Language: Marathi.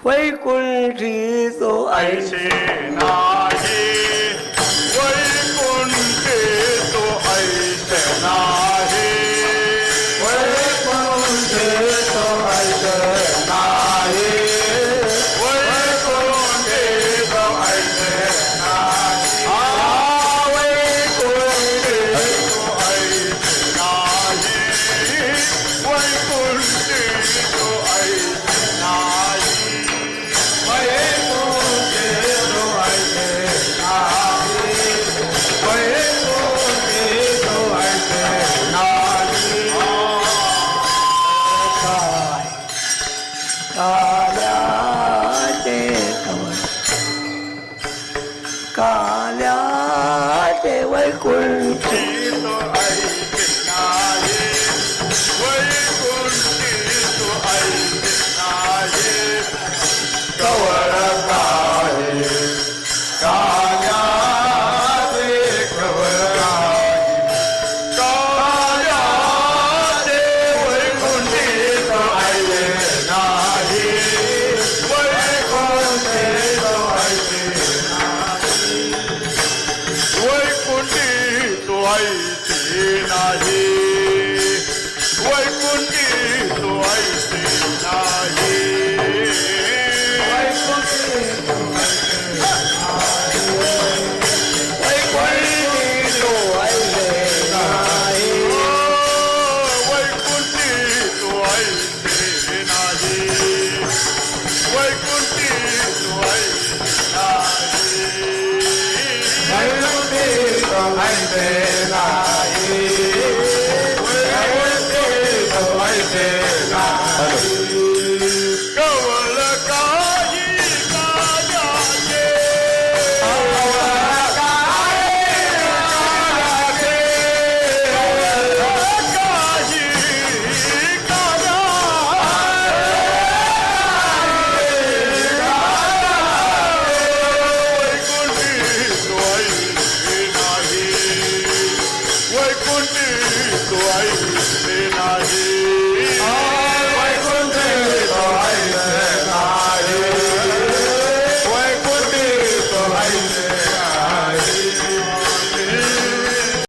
वैकुंठी तो ऐसे नाही वैकुंठी तो ऐसे नाही वैकुंठी तो ऐसे नाही वैकुंठी तो ऐसे नाही वैकुंठी तो ऐसे नाही वैकुंठी तो ऐसे नाही काल्याचे वैकुंठी तो ऐसे नाही वैकुंठी तो ऐसे नाही कवर आहे काल्याचे कवर काल्याचे वैकुंठी तो ऐसे नाही वैकुंठी तो ऐसे वैकुंठी तो ऐसे नाही वैकुंठी तो ऐसे नाही वैकुंठी तो ऐसे नाही वैकुंठी तो ऐसे नाही